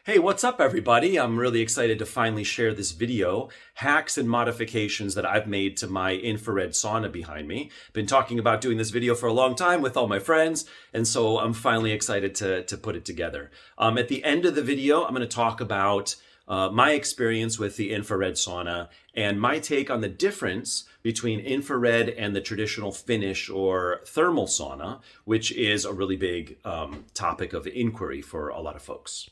Hey, what's up everybody? I'm really excited to finally share this video, hacks and modifications that I've made to my infrared sauna behind me. Been talking about doing this video for a long time with all my friends, and so I'm finally excited to put it together. At the end of the video, I'm going to talk about my experience with the infrared sauna and my take on the difference between infrared and the traditional Finnish or thermal sauna, which is a really big topic of inquiry for a lot of folks.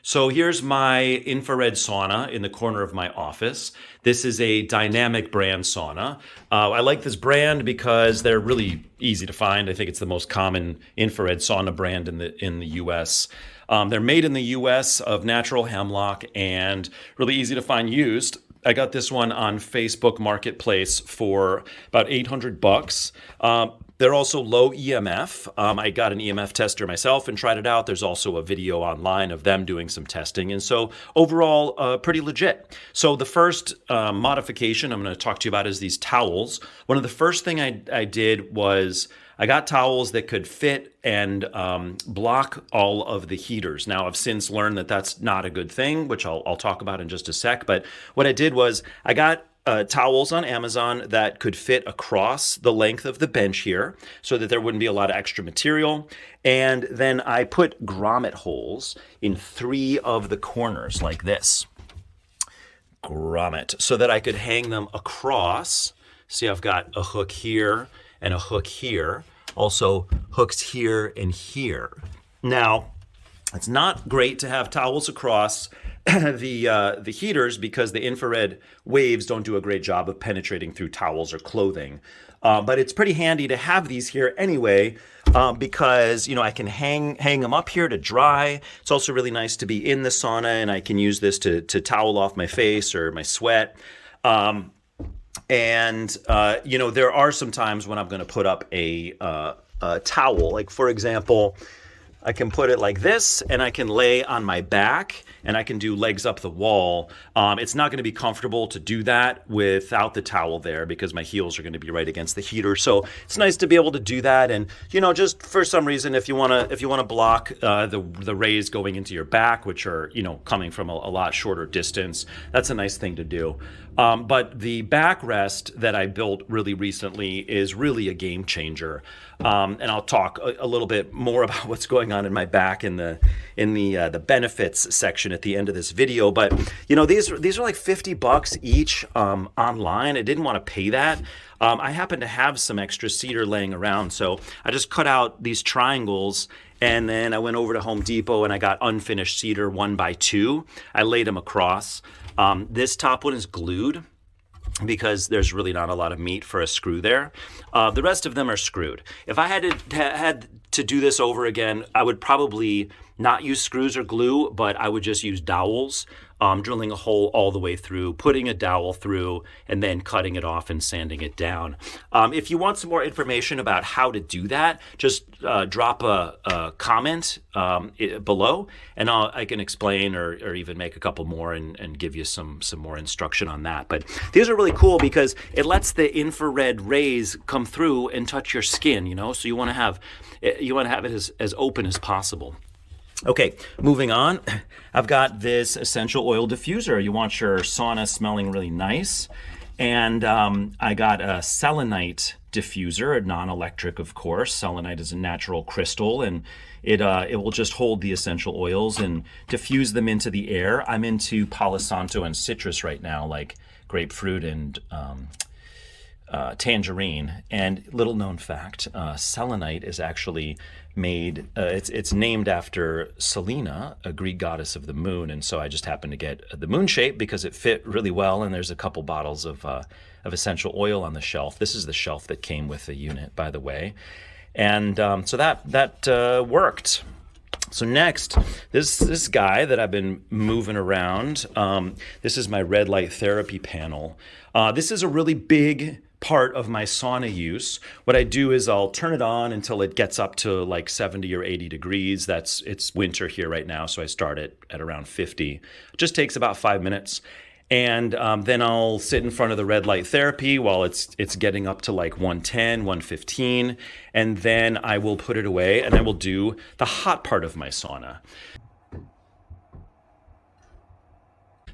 So here's my infrared sauna in the corner of my office. This is a dynamic brand sauna. I like this brand because they're really easy to find. I think it's the most common infrared sauna brand in the US. They're made in the US of natural hemlock and really easy to find used. I got this one on Facebook Marketplace for about $800. They're also low EMF. I got an EMF tester myself and tried it out. There's also a video online of them doing some testing. And so overall, pretty legit. So the first modification I'm going to talk to you about is these towels. One of the first thing I did was I got towels that could fit and block all of the heaters. Now, I've since learned that that's not a good thing, which I'll talk about in just a sec. But what I did was I got towels on Amazon that could fit across the length of the bench here so that there wouldn't be a lot of extra material. And then I put grommet holes in 3 of the corners like this. Grommet, so that I could hang them across. See, I've got a hook here and a hook here. Also hooks here and here. Now, it's not great to have towels across the heaters because the infrared waves don't do a great job of penetrating through towels or clothing. But it's pretty handy to have these here anyway because, I can hang them up here to dry. It's also really nice to be in the sauna, and I can use this to towel off my face or my sweat. There are some times when I'm going to put up a towel. Like, for example, I can put it like this, and I can lay on my back, and I can do legs up the wall. It's not going to be comfortable to do that without the towel there because my heels are going to be right against the heater. So it's nice to be able to do that. And just for some reason, if you want to block the rays going into your back, which are coming from a lot shorter distance, that's a nice thing to do. But the backrest that I built really recently is really a game changer. And I'll talk a little bit more about what's going on in my back in the benefits section at the end of this video. But these are like $50 each online. I didn't want to pay that. I happen to have some extra cedar laying around, so I just cut out these triangles. And then I went over to Home Depot and I got unfinished cedar 1x2. I laid them across. This top one is glued because there's really not a lot of meat for a screw there. The rest of them are screwed. If I had to do this over again, I would probably not use screws or glue, but I would just use dowels, drilling a hole all the way through, putting a dowel through, and then cutting it off and sanding it down. If you want some more information about how to do that, just drop a comment below, and I can explain or even make a couple more and give you some more instruction on that. But these are really cool because it lets the infrared rays come through and touch your skin, so you want to have it as open as possible. Okay, moving on. I've got this essential oil diffuser. You want your sauna smelling really nice. And I got a selenite diffuser, a non-electric, of course. Selenite is a natural crystal, and it will just hold the essential oils and diffuse them into the air. I'm into Palo Santo and citrus right now, like grapefruit and tangerine. And little known fact, selenite is actually made, it's named after Selena, a Greek goddess of the moon. And so I just happened to get the moon shape because it fit really well. And there's a couple bottles of essential oil on the shelf. This is the shelf that came with the unit, by the way. And so that worked. So next, this guy that I've been moving around, this is my red light therapy panel. This is a really big part of my sauna use. What I do is I'll turn it on until it gets up to like 70 or 80 degrees. It's winter here right now, so I start it at around 50. It just takes about 5 minutes. And then I'll sit in front of the red light therapy while it's getting up to like 110, 115. And then I will put it away and I will do the hot part of my sauna.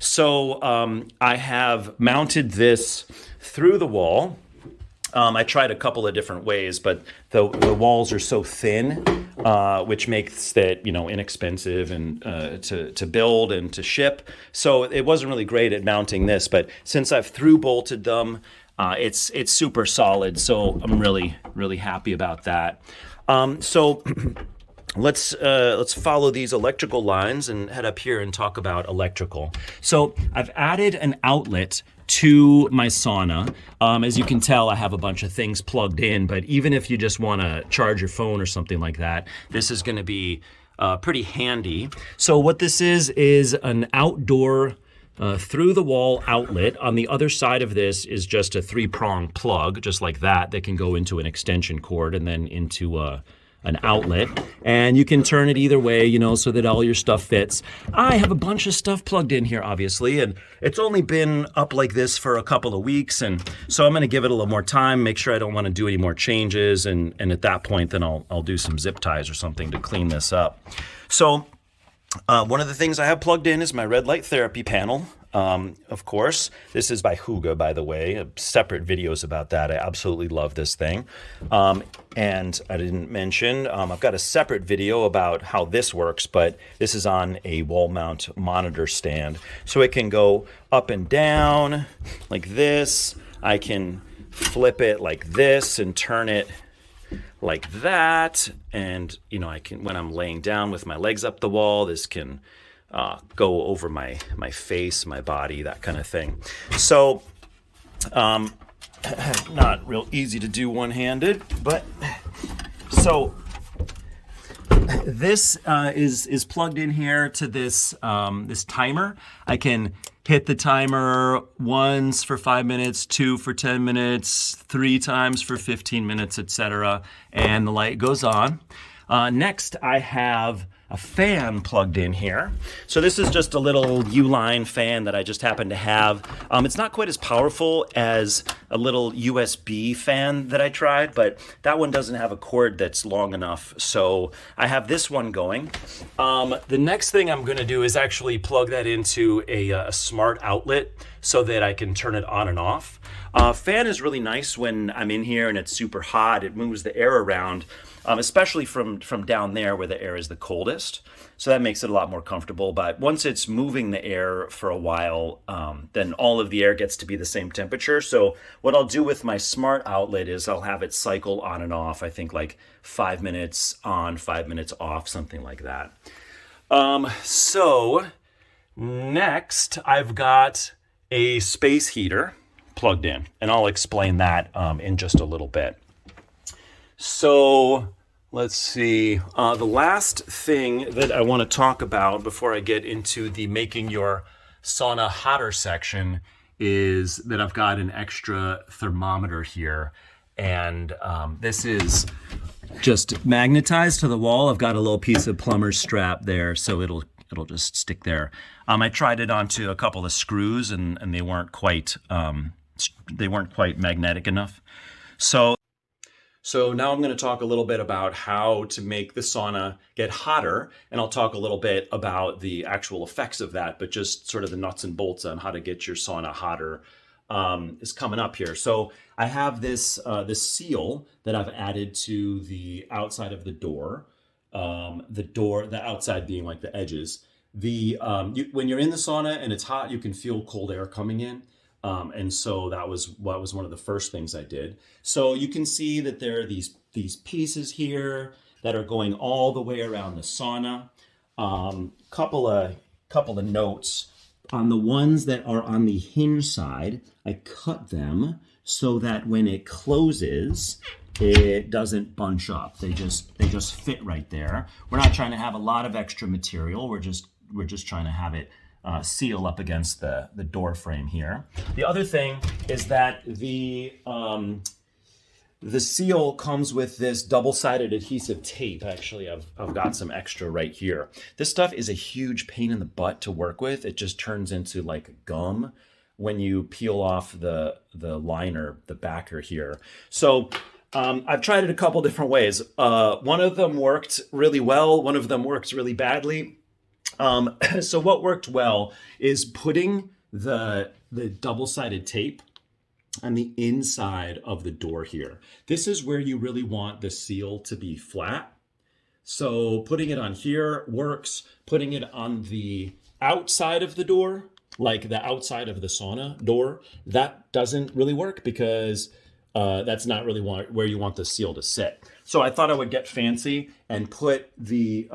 So I have mounted this through the wall. I tried a couple of different ways, but the walls are so thin, which makes it inexpensive and to build and to ship. So it wasn't really great at mounting this, but since I've through bolted them, it's super solid. So I'm really happy about that. So let's follow these electrical lines and head up here and talk about electrical. So I've added an outlet to my sauna. As you can tell, I have a bunch of things plugged in, but even if you just want to charge your phone or something like that, this is going to be pretty handy. So what this is an outdoor through the wall outlet. On the other side of this is just a 3-prong plug, just like that can go into an extension cord and then into an outlet, and you can turn it either way, so that all your stuff fits. I have a bunch of stuff plugged in here, obviously, and it's only been up like this for a couple of weeks, and so I'm going to give it a little more time, make sure I don't want to do any more changes, and at that point, then I'll do some zip ties or something to clean this up. So one of the things I have plugged in is my red light therapy panel. Of course, this is by Huga, by the way. Separate videos about that. I absolutely love this thing. And I didn't mention, I've got a separate video about how this works, but this is on a wall mount monitor stand. So it can go up and down like this. I can flip it like this and turn it like that. And, I can, when I'm laying down with my legs up the wall, this can go over my face, my body, that kind of thing. So, not real easy to do one-handed, but so this is plugged in here to this this timer. I can hit the timer once for 5 minutes, 2 for 10 minutes, 3 times for 15 minutes, etc. And the light goes on. Next, I have a fan plugged in here. So this is just a little U-line fan that I just happen to have. It's not quite as powerful as a little USB fan that I tried, but that one doesn't have a cord that's long enough. So I have this one going. The next thing I'm going to do is actually plug that into a smart outlet so that I can turn it on and off. Fan is really nice when I'm in here and it's super hot. It moves the air around. Especially from down there where the air is the coldest. So that makes it a lot more comfortable. But once it's moving the air for a while, then all of the air gets to be the same temperature. So what I'll do with my smart outlet is I'll have it cycle on and off. I think like 5 minutes on, 5 minutes off, something like that. So next I've got a space heater plugged in, and I'll explain that in just a little bit. So let's see. The last thing that I want to talk about before I get into the making your sauna hotter section is that I've got an extra thermometer here. And this is just magnetized to the wall. I've got a little piece of plumber's strap there, so it'll just stick there. I tried it onto a couple of screws, and they weren't quite magnetic enough. So now I'm going to talk a little bit about how to make the sauna get hotter, and I'll talk a little bit about the actual effects of that, but just sort of the nuts and bolts on how to get your sauna hotter is coming up here. So I have this seal that I've added to the outside of the door, the outside being like the edges. When you're in the sauna and it's hot, you can feel cold air coming in. And so that was one of the first things I did. So you can see that there are these pieces here that are going all the way around the sauna. Couple of notes on the ones that are on the hinge side. I cut them so that when it closes, it doesn't bunch up. They just fit right there. We're not trying to have a lot of extra material. We're just trying to have it seal up against the door frame here. The other thing is that the seal comes with this double-sided adhesive tape. Actually, I've got some extra right here. This stuff is a huge pain in the butt to work with. It just turns into like gum when you peel off the liner, the backer here. So I've tried it a couple different ways. One of them worked really well. One of them works really badly. So what worked well is putting the double-sided tape on the inside of the door here. This is where you really want the seal to be flat. So putting it on here works. Putting it on the outside of the door, like the outside of the sauna door, that doesn't really work because that's not really where you want the seal to sit. So I thought I would get fancy and put the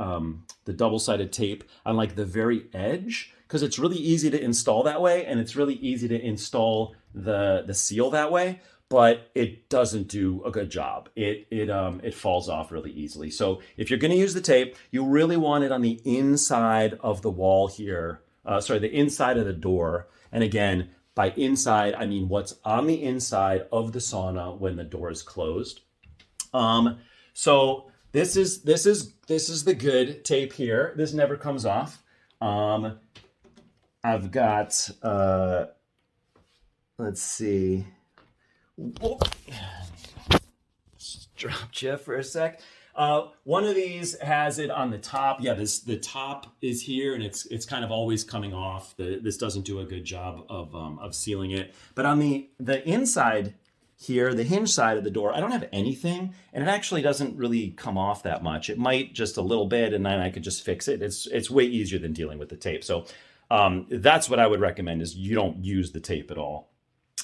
double-sided tape on like the very edge, because it's really easy to install that way, and it's really easy to install the seal that way, but it doesn't do a good job. It falls off really easily. So if you're going to use the tape, you really want it on the inside of the wall here. The inside of the door. And again, by inside, I mean what's on the inside of the sauna when the door is closed. So this is the good tape here. This never comes off. I've got, let's see. Whoa. Just dropped you for a sec. One of these has it on the top. Yeah, the top is here, and it's kind of always coming off. This doesn't do a good job of sealing it. But on the inside here, the hinge side of the door, I don't have anything, and it actually doesn't really come off that much. It might just a little bit, and then I could just fix it. It's way easier than dealing with the tape. So that's what I would recommend, is you don't use the tape at all.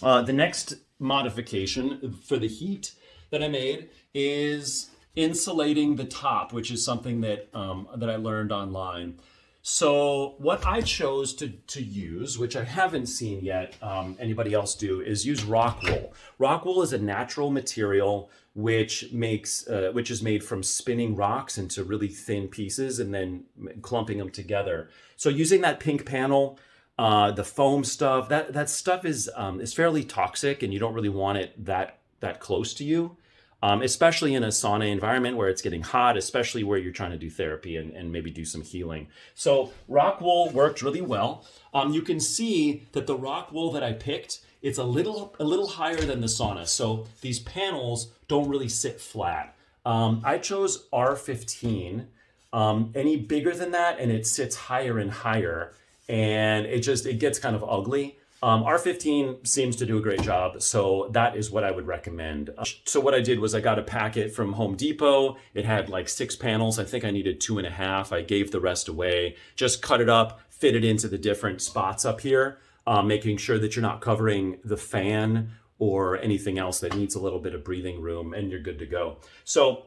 The next modification for the heat that I made is insulating the top, which is something that that I learned online. So what I chose to use, which I haven't seen yet anybody else do, is use rock wool. Rock wool is a natural material which is made from spinning rocks into really thin pieces and then clumping them together. So using that pink panel, the foam stuff, that stuff is fairly toxic, and you don't really want it that close to you. Especially in a sauna environment where it's getting hot, especially where you're trying to do therapy and maybe do some healing. So rock wool worked really well. You can see that the rock wool that I picked, it's a little higher than the sauna. So these panels don't really sit flat. I chose R15. Any bigger than that, and it sits higher and higher, and it gets kind of ugly. R15 seems to do a great job, so that is what I would recommend. So what I did was I got a packet from Home Depot. It had like 6 panels. I think I needed 2.5. I gave the rest away. Just cut it up, fit it into the different spots up here, making sure that you're not covering the fan or anything else that needs a little bit of breathing room, and you're good to go. So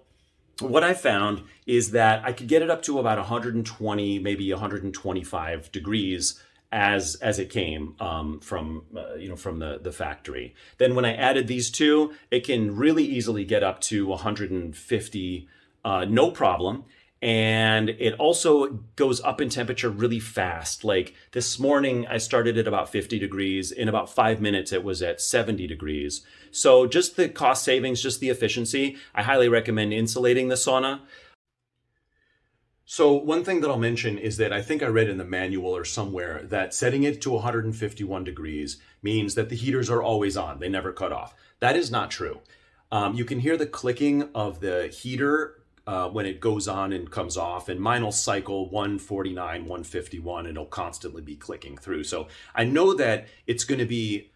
what I found is that I could get it up to about 120, maybe 125 degrees as it came from the factory. Then when I added these two, it can really easily get up to 150, no problem. And it also goes up in temperature really fast. Like this morning, I started at about 50 degrees. In about 5 minutes, it was at 70 degrees. So just the cost savings, just the efficiency, I highly recommend insulating the sauna. So one thing that I'll mention is that I think I read in the manual or somewhere that setting it to 151 degrees means that the heaters are always on. They never cut off. That is not true. You can hear the clicking of the heater when it goes on and comes off, and mine will cycle 149, 151, and it'll constantly be clicking through. So I know that it's going to be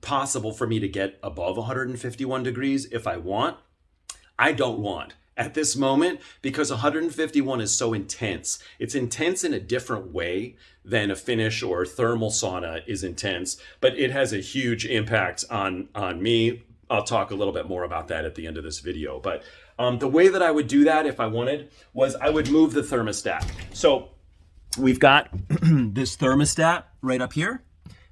possible for me to get above 151 degrees if I want. I don't want at this moment, because 151 is so intense. It's intense in a different way than a Finnish or thermal sauna is intense, but it has a huge impact on me. I'll talk a little bit more about that at the end of this video. But the way that I would do that if I wanted was I would move the thermostat. So we've got this thermostat right up here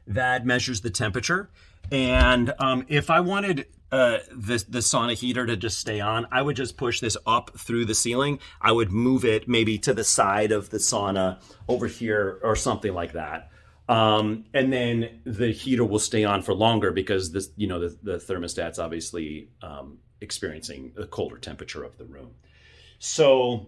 that measures the temperature. And if I wanted the sauna heater to just stay on, I would just push this up through the ceiling. I would move it maybe to the side of the sauna over here or something like that. And then the heater will stay on for longer because this, the thermostat's obviously experiencing a colder temperature of the room. So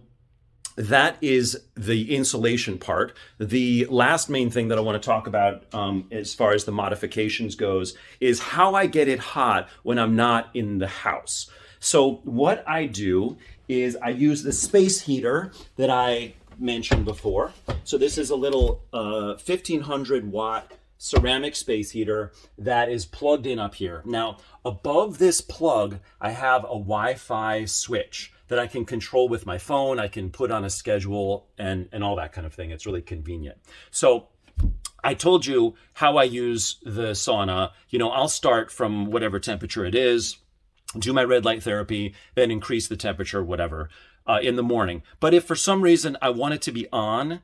that is the insulation part. The last main thing that I want to talk about as far as the modifications goes is how I get it hot when I'm not in the house. So what I do is I use the space heater that I mentioned before. So this is a little 1500 watt ceramic space heater that is plugged in up here. Now, above this plug, I have a Wi-Fi switch that I can control with my phone. I can put on a schedule and all that kind of thing. It's really convenient. So I told you how I use the sauna. You know, I'll start from whatever temperature it is, do my red light therapy, then increase the temperature, whatever, in the morning. But if for some reason I want it to be on,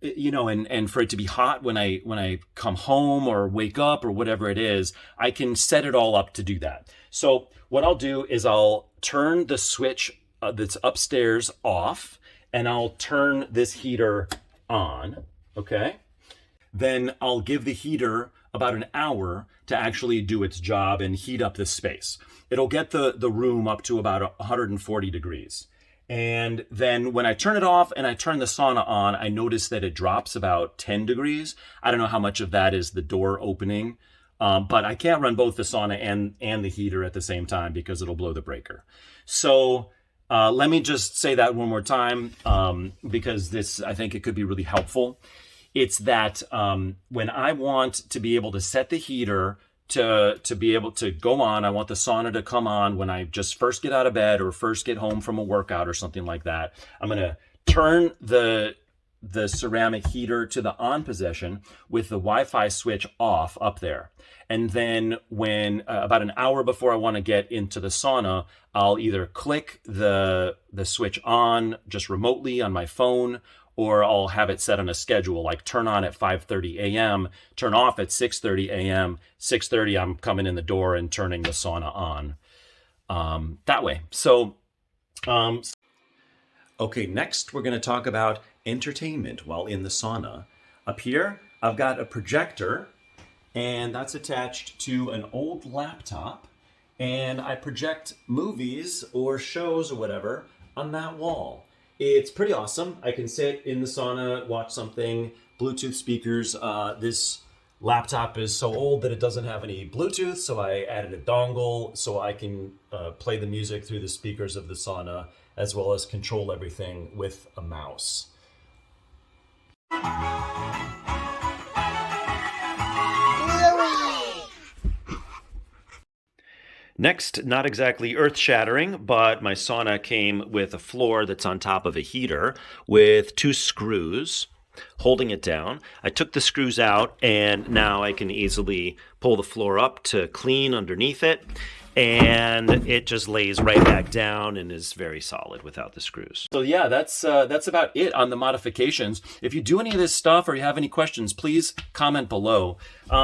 you know, and for it to be hot when I come home or wake up or whatever it is, I can set it all up to do that. So what I'll do is I'll turn the switch that's upstairs off, and I'll turn this heater on, okay? Then I'll give the heater about an hour to actually do its job and heat up this space. It'll get the room up to about 140 degrees. And then when I turn it off and I turn the sauna on, I notice that it drops about 10 degrees. I don't know how much of that is the door opening, but I can't run both the sauna and the heater at the same time because it'll blow the breaker. So let me just say that one more time because this, I think it could be really helpful. It's that when I want to be able to set the heater to be able to go on, I want the sauna to come on when I just first get out of bed or first get home from a workout or something like that. I'm going to turn the ceramic heater to the on position with the Wi-Fi switch off up there. And then when about an hour before I want to get into the sauna, I'll either click the switch on just remotely on my phone, or I'll have it set on a schedule, like turn on at 5:30 a.m., turn off at 6:30 a.m., 6:30 I'm coming in the door and turning the sauna on that way. So, okay, next we're going to talk about entertainment while in the sauna. Up here, I've got a projector, and that's attached to an old laptop, and I project movies or shows or whatever on that wall. It's pretty awesome. I can sit in the sauna, watch something, Bluetooth speakers. This laptop is so old that it doesn't have any Bluetooth, so I added a dongle so I can play the music through the speakers of the sauna, as well as control everything with a mouse. Next, not exactly earth-shattering, but my sauna came with a floor that's on top of a heater with 2 screws holding it down. I took the screws out, and now I can easily pull the floor up to clean underneath it, and it just lays right back down and is very solid without the screws. So yeah, that's about it on the modifications. If you do any of this stuff or you have any questions, please comment below.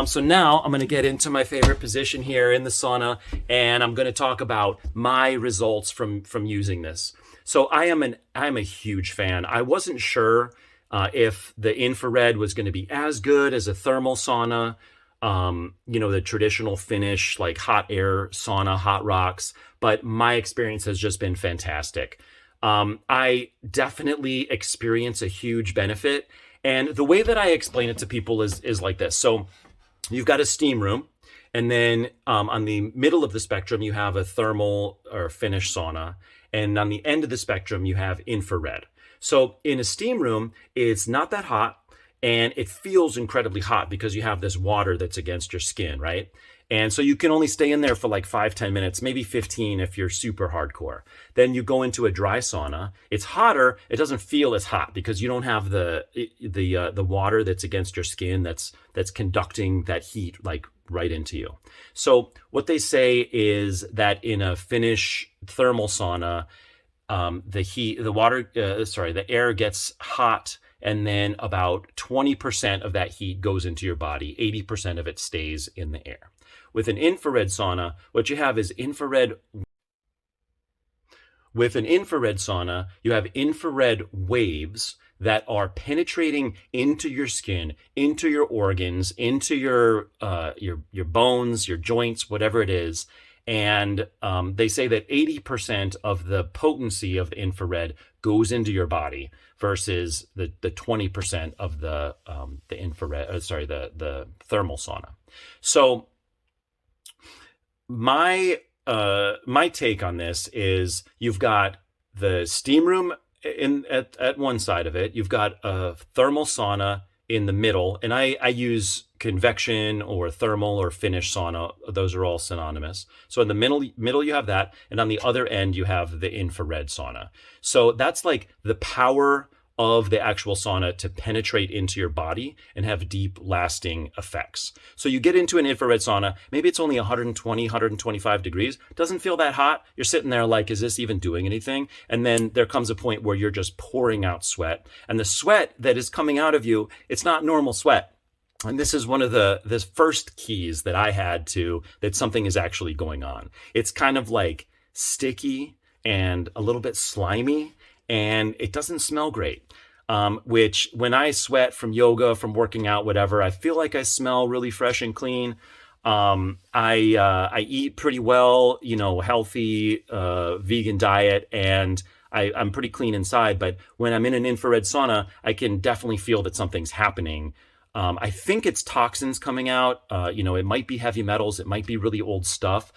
So now I'm going to get into my favorite position here in the sauna, and I'm going to talk about my results from using this. So I'm a huge fan. I wasn't sure if the infrared was going to be as good as a thermal sauna. You know, the traditional Finnish, like hot air sauna, hot rocks, but my experience has just been fantastic. I definitely experience a huge benefit. And the way that I explain it to people is like this. So you've got a steam room, and then on the middle of the spectrum, you have a thermal or Finnish sauna. And on the end of the spectrum, you have infrared. So in a steam room, it's not that hot. And it feels incredibly hot because you have this water that's against your skin, right? And so you can only stay in there for like 5-10 minutes, maybe 15 if you're super hardcore. Then you go into a dry sauna. It's hotter. It doesn't feel as hot because you don't have the water that's against your skin that's conducting that heat like right into you. So what they say is that in a Finnish thermal sauna, the air gets hot, and then about 20% of that heat goes into your body. 80% of it stays in the air. With an infrared sauna, what you have is infrared. With an infrared sauna, you have infrared waves that are penetrating into your skin, into your organs, into your bones, your joints, whatever it is. And they say that 80% of the potency of the infrared goes into your body versus the 20% of the thermal sauna. So my take on this is you've got the steam room at one side of it, you've got a thermal sauna in the middle, and I use convection or thermal or Finnish sauna. Those are all synonymous. So in the middle you have that, and on the other end you have the infrared sauna. So that's like the power of the actual sauna to penetrate into your body and have deep lasting effects. So you get into an infrared sauna, maybe it's only 120, 125 degrees, doesn't feel that hot. You're sitting there like, is this even doing anything? And then there comes a point where you're just pouring out sweat, and the sweat that is coming out of you, it's not normal sweat. And this is one of the first keys that I had to that something is actually going on. It's kind of like sticky and a little bit slimy, and it doesn't smell great. Which when I sweat from yoga, from working out, whatever, I feel like I smell really fresh and clean. I eat pretty well, healthy, vegan diet, and I'm pretty clean inside. But when I'm in an infrared sauna, I can definitely feel that something's happening. I think it's toxins coming out. It might be heavy metals. It might be really old stuff.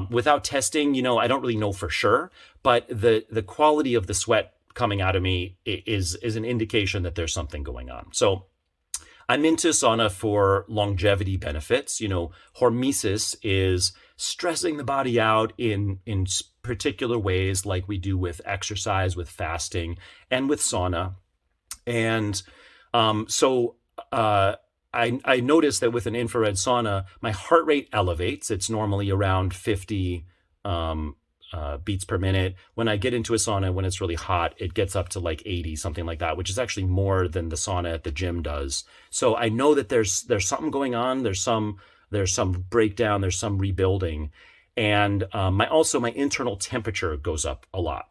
Without testing, I don't really know for sure, but the quality of the sweat coming out of me is an indication that there's something going on. So I'm into sauna for longevity benefits. Hormesis is stressing the body out in particular ways, like we do with exercise, with fasting, and with sauna. And I noticed that with an infrared sauna, my heart rate elevates. It's normally around 50 beats per minute. When I get into a sauna, when it's really hot, it gets up to like 80, something like that, which is actually more than the sauna at the gym does. So I know that there's something going on. There's some breakdown. There's some rebuilding, and my internal temperature goes up a lot.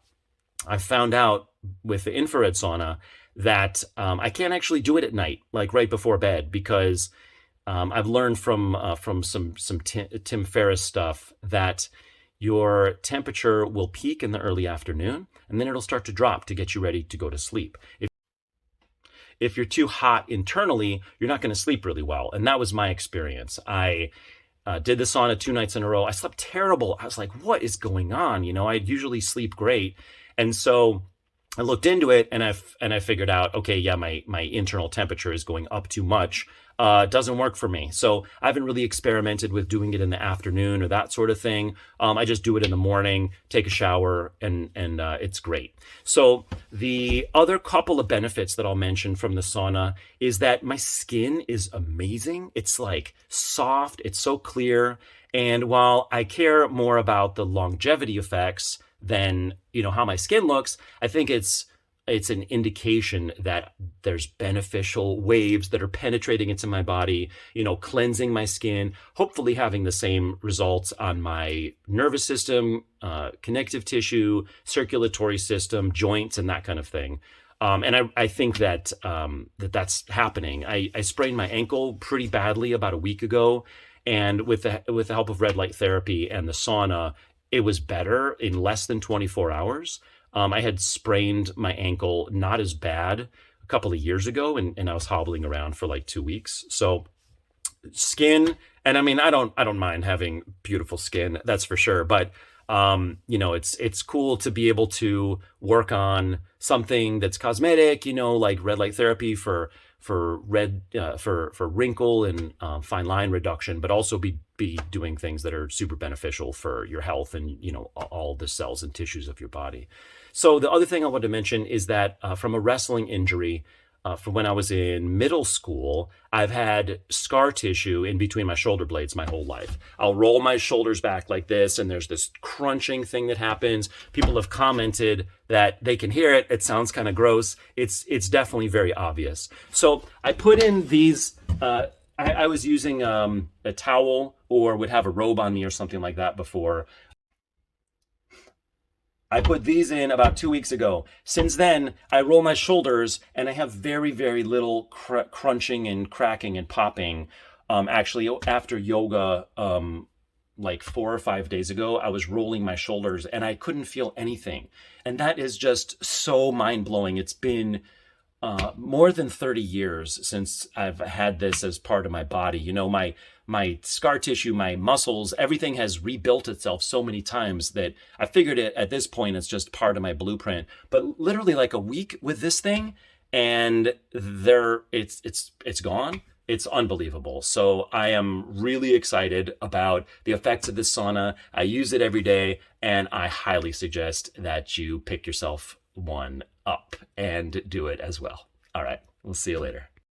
I found out with the infrared sauna that I can't actually do it at night, like right before bed, because I've learned from some Tim Ferriss stuff that your temperature will peak in the early afternoon, and then it'll start to drop to get you ready to go to sleep. If you're too hot internally, you're not going to sleep really well, and that was my experience. I did the sauna 2 nights in a row. I slept terrible. I was like, what is going on? I usually sleep great, and so I looked into it, and I figured out, okay, yeah, my internal temperature is going up too much. It doesn't work for me. So I haven't really experimented with doing it in the afternoon or that sort of thing. I just do it in the morning, take a shower, and it's great. So the other couple of benefits that I'll mention from the sauna is that my skin is amazing. It's like soft. It's so clear. And while I care more about the longevity effects than how my skin looks, I think it's an indication that there's beneficial waves that are penetrating into my body, cleansing my skin, hopefully having the same results on my nervous system, connective tissue, circulatory system, joints, and that kind of thing. And I think that that's happening. I sprained my ankle pretty badly about a week ago, and with the help of red light therapy and the sauna, it was better in less than 24 hours. I had sprained my ankle not as bad a couple of years ago, and I was hobbling around for like 2 weeks. So skin, and I mean, I don't mind having beautiful skin, that's for sure. But it's cool to be able to work on something that's cosmetic, like red light therapy for wrinkle and fine line reduction, but also be doing things that are super beneficial for your health and all the cells and tissues of your body. So the other thing I want to mention is that from a wrestling injury, from when I was in middle school, I've had scar tissue in between my shoulder blades my whole life. I'll roll my shoulders back like this, and there's this crunching thing that happens. People have commented that they can hear it. It sounds kind of gross. It's definitely very obvious. So I put in these. I was using a towel, or would have a robe on me or something like that before. I put these in about 2 weeks ago. Since then, I roll my shoulders, and I have very, very little crunching and cracking and popping. Actually, after yoga, like 4 or 5 days ago, I was rolling my shoulders, and I couldn't feel anything. And that is just so mind-blowing. It's been more than 30 years since I've had this as part of my body. You know, my scar tissue, my muscles, everything has rebuilt itself so many times that I figured it at this point it's just part of my blueprint. But literally like a week with this thing, and it's gone. It's unbelievable. So I am really excited about the effects of this sauna. I use it every day, and I highly suggest that you pick yourself one up and do it as well. All right, we'll see you later.